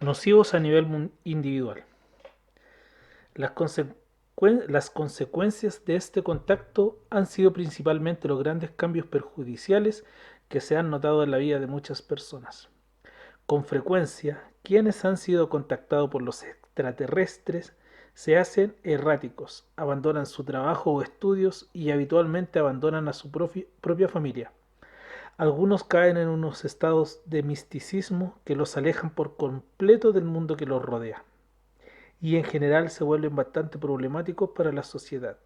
nocivos a nivel individual. Las, las consecuencias de este contacto han sido principalmente los grandes cambios perjudiciales que se han notado en la vida de muchas personas. Con frecuencia, quienes han sido contactados por los extraterrestres se hacen erráticos, abandonan su trabajo o estudios y habitualmente abandonan a su propia familia. Algunos caen en unos estados de misticismo que los alejan por completo del mundo que los rodea y en general se vuelven bastante problemáticos para la sociedad,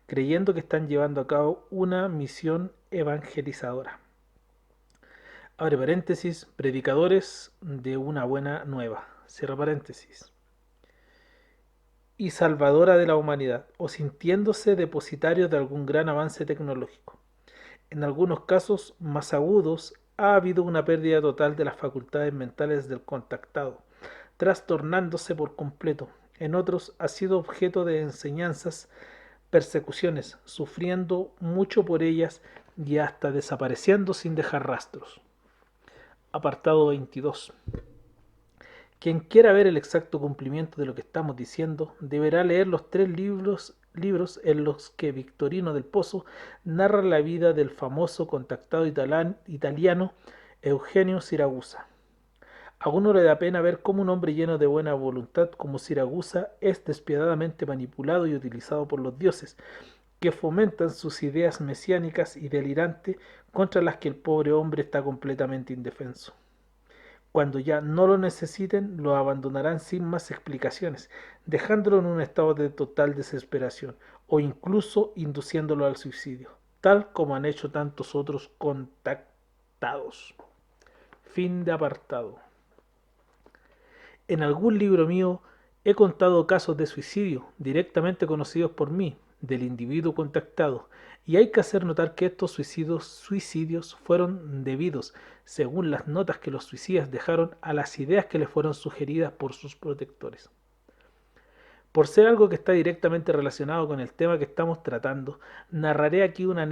creyendo que están llevando a cabo una misión evangelizadora. Abre paréntesis, predicadores de una buena nueva, cierra paréntesis, y salvadora de la humanidad, o sintiéndose depositarios de algún gran avance tecnológico. En algunos casos más agudos, ha habido una pérdida total de las facultades mentales del contactado, trastornándose por completo. En otros ha sido objeto de enseñanzas, persecuciones, sufriendo mucho por ellas y hasta desapareciendo sin dejar rastros. Apartado 22. Quien quiera ver el exacto cumplimiento de lo que estamos diciendo, deberá leer los tres libros en los que Victorino del Pozo narra la vida del famoso contactado italiano Eugenio Siragusa. A uno le da pena ver cómo un hombre lleno de buena voluntad como Siragusa es despiadadamente manipulado y utilizado por los dioses, que fomentan sus ideas mesiánicas y delirantes contra las que el pobre hombre está completamente indefenso. Cuando ya no lo necesiten, lo abandonarán sin más explicaciones, dejándolo en un estado de total desesperación o incluso induciéndolo al suicidio, tal como han hecho tantos otros contactados. Fin de apartado. En algún libro mío he contado casos de suicidio directamente conocidos por mí, del individuo contactado, y hay que hacer notar que estos suicidios fueron debidos, según las notas que los suicidas dejaron, a las ideas que les fueron sugeridas por sus protectores. Por ser algo que está directamente relacionado con el tema que estamos tratando, narraré aquí una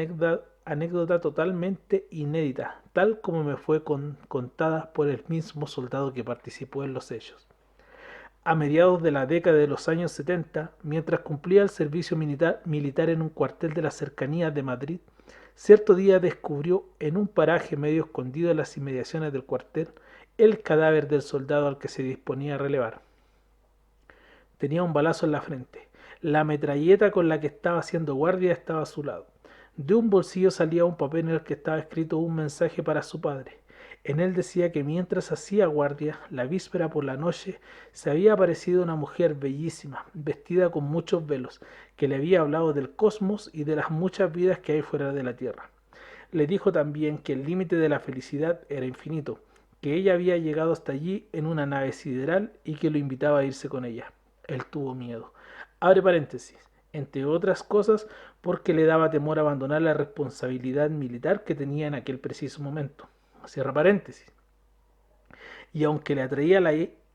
anécdota totalmente inédita, tal como me fue contada por el mismo soldado que participó en los hechos. A mediados de la década de los años 70, mientras cumplía el servicio militar en un cuartel de las cercanías de Madrid, cierto día descubrió en un paraje medio escondido en las inmediaciones del cuartel el cadáver del soldado al que se disponía a relevar. Tenía un balazo en la frente. La metralleta con la que estaba haciendo guardia estaba a su lado. De un bolsillo salía un papel en el que estaba escrito un mensaje para su padre. En él decía que mientras hacía guardia, la víspera por la noche, se había aparecido una mujer bellísima, vestida con muchos velos, que le había hablado del cosmos y de las muchas vidas que hay fuera de la Tierra. Le dijo también que el límite de la felicidad era infinito, que ella había llegado hasta allí en una nave sideral y que lo invitaba a irse con ella. Él tuvo miedo. Abre paréntesis. Entre otras cosas, porque le daba temor abandonar la responsabilidad militar que tenía en aquel preciso momento. Cierra paréntesis. Y aunque le atraía la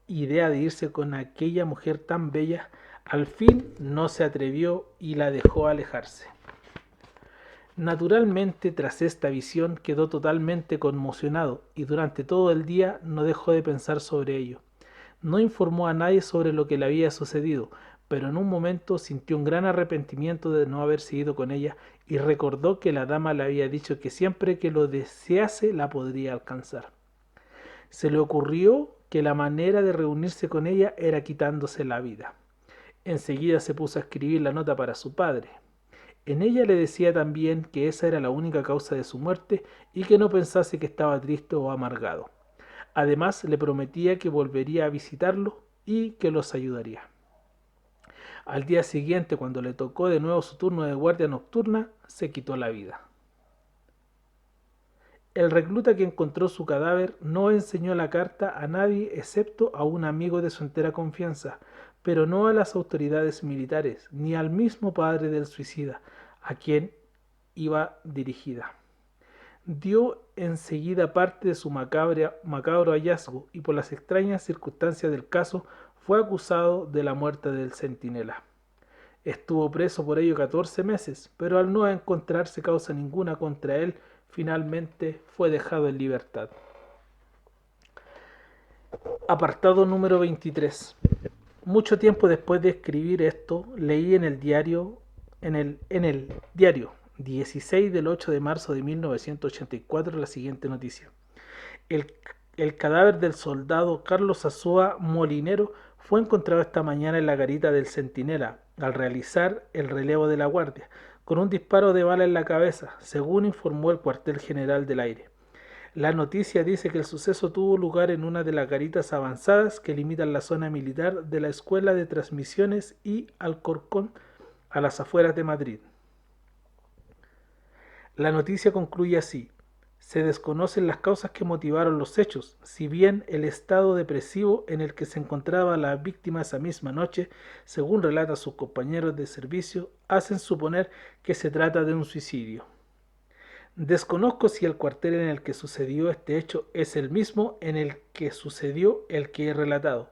idea de irse con aquella mujer tan bella, al fin no se atrevió y la dejó alejarse. Naturalmente, tras esta visión quedó totalmente conmocionado y durante todo el día no dejó de pensar sobre ello. No informó a nadie sobre lo que le había sucedido, pero en un momento sintió un gran arrepentimiento de no haber seguido con ella y recordó que la dama le había dicho que siempre que lo desease la podría alcanzar. Se le ocurrió que la manera de reunirse con ella era quitándose la vida. Enseguida se puso a escribir la nota para su padre. En ella le decía también que esa era la única causa de su muerte y que no pensase que estaba triste o amargado. Además, le prometía que volvería a visitarlo y que los ayudaría. Al día siguiente, cuando le tocó de nuevo su turno de guardia nocturna, se quitó la vida. El recluta que encontró su cadáver no enseñó la carta a nadie excepto a un amigo de su entera confianza, pero no a las autoridades militares, ni al mismo padre del suicida, a quien iba dirigida. Dio enseguida parte de su macabro hallazgo y por las extrañas circunstancias del caso fue acusado de la muerte del centinela. Estuvo preso por ello 14 meses, pero al no encontrarse causa ninguna contra él, finalmente fue dejado en libertad. Apartado número 23. Mucho tiempo después de escribir esto, leí en el diario 16 del 8 de marzo de 1984 la siguiente noticia. El, el cadáver del soldado Carlos Azúa Molinero fue encontrado esta mañana en la garita del Centinela, al realizar el relevo de la guardia, con un disparo de bala en la cabeza, según informó el cuartel general del aire. La noticia dice que el suceso tuvo lugar en una de las garitas avanzadas que limitan la zona militar de la Escuela de Transmisiones y Alcorcón, a las afueras de Madrid. La noticia concluye así: se desconocen las causas que motivaron los hechos, si bien el estado depresivo en el que se encontraba la víctima esa misma noche, según relatan sus compañeros de servicio, hacen suponer que se trata de un suicidio. Desconozco si el cuartel en el que sucedió este hecho es el mismo en el que sucedió el que he relatado.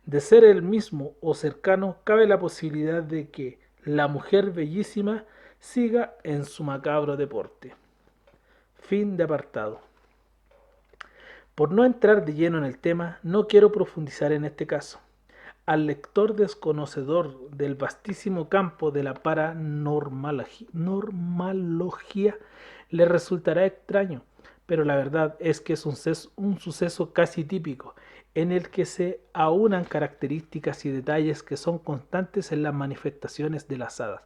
De ser el mismo o cercano, cabe la posibilidad de que la mujer bellísima siga en su macabro deporte. Fin de apartado. Por no entrar de lleno en el tema, no quiero profundizar en este caso. Al lector desconocedor del vastísimo campo de la paranormalología le resultará extraño, pero la verdad es que es un suceso casi típico, en el que se aunan características y detalles que son constantes en las manifestaciones de las hadas,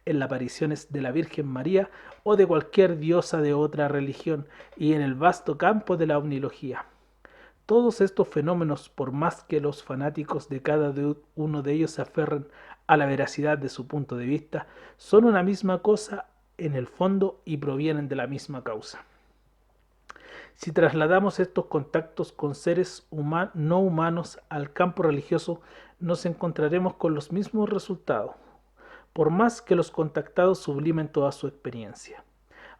en las apariciones de la Virgen María o de cualquier diosa de otra religión, y en el vasto campo de la omnilogía. Todos estos fenómenos, por más que los fanáticos de cada uno de ellos se aferren a la veracidad de su punto de vista, son una misma cosa en el fondo y provienen de la misma causa. Si trasladamos estos contactos con seres no humanos al campo religioso, nos encontraremos con los mismos resultados, por más que los contactados sublimen toda su experiencia.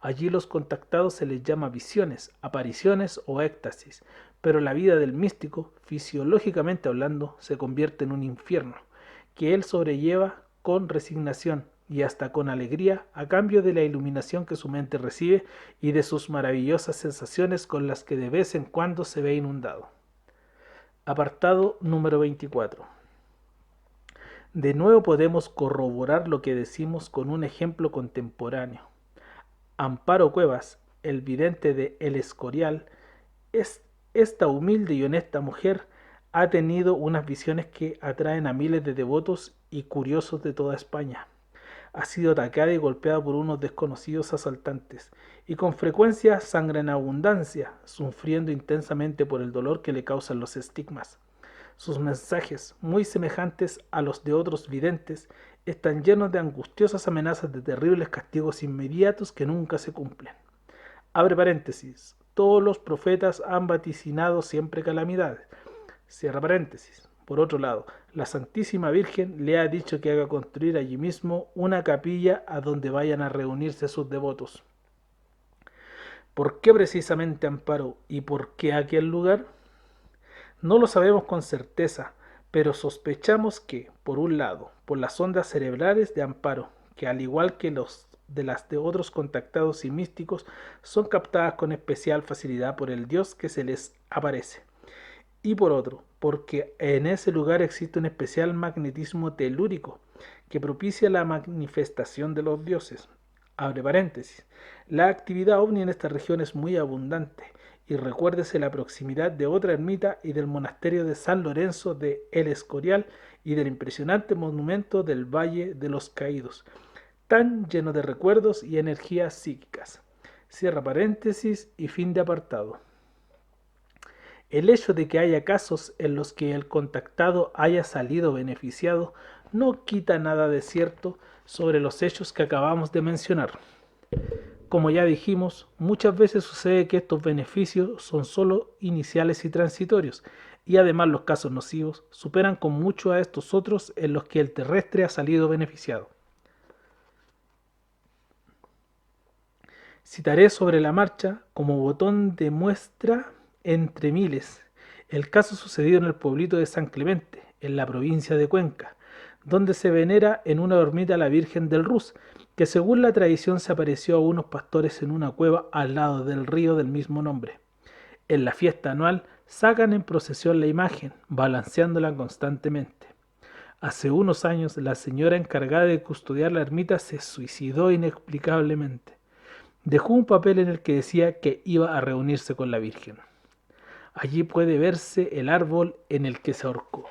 Allí los contactados se les llama visiones, apariciones o éxtasis, pero la vida del místico, fisiológicamente hablando, se convierte en un infierno, que él sobrelleva con resignación y hasta con alegría a cambio de la iluminación que su mente recibe y de sus maravillosas sensaciones con las que de vez en cuando se ve inundado. Apartado número 24. De nuevo podemos corroborar lo que decimos con un ejemplo contemporáneo. Amparo Cuevas, el vidente de El Escorial, esta humilde y honesta mujer ha tenido unas visiones que atraen a miles de devotos y curiosos de toda España. Ha sido atacada y golpeada por unos desconocidos asaltantes, y con frecuencia sangra en abundancia, sufriendo intensamente por el dolor que le causan los estigmas. Sus mensajes, muy semejantes a los de otros videntes, están llenos de angustiosas amenazas de terribles castigos inmediatos que nunca se cumplen. Abre paréntesis. Todos los profetas han vaticinado siempre calamidades. Cierra paréntesis. Por otro lado, la Santísima Virgen le ha dicho que haga construir allí mismo una capilla a donde vayan a reunirse sus devotos. ¿Por qué precisamente Amparo y por qué aquel lugar? No lo sabemos con certeza, pero sospechamos que, por un lado, por las ondas cerebrales de Amparo, que al igual que las de otros contactados y místicos, son captadas con especial facilidad por el Dios que se les aparece. Y por otro, porque en ese lugar existe un especial magnetismo telúrico que propicia la manifestación de los dioses. Abre paréntesis. La actividad ovni en esta región es muy abundante, y recuérdese la proximidad de otra ermita y del monasterio de San Lorenzo de El Escorial y del impresionante monumento del Valle de los Caídos, tan lleno de recuerdos y energías psíquicas. Cierra paréntesis y fin de apartado. El hecho de que haya casos en los que el contactado haya salido beneficiado no quita nada de cierto sobre los hechos que acabamos de mencionar. Como ya dijimos, muchas veces sucede que estos beneficios son solo iniciales y transitorios, y además los casos nocivos superan con mucho a estos otros en los que el terrestre ha salido beneficiado. Citaré sobre la marcha, como botón de muestra entre miles, el caso sucedido en el pueblito de San Clemente, en la provincia de Cuenca, donde se venera en una ermita a la Virgen del Rus, que según la tradición se apareció a unos pastores en una cueva al lado del río del mismo nombre. En la fiesta anual sacan en procesión la imagen, balanceándola constantemente. Hace unos años la señora encargada de custodiar la ermita se suicidó inexplicablemente. Dejó un papel en el que decía que iba a reunirse con la Virgen. Allí puede verse el árbol en el que se ahorcó.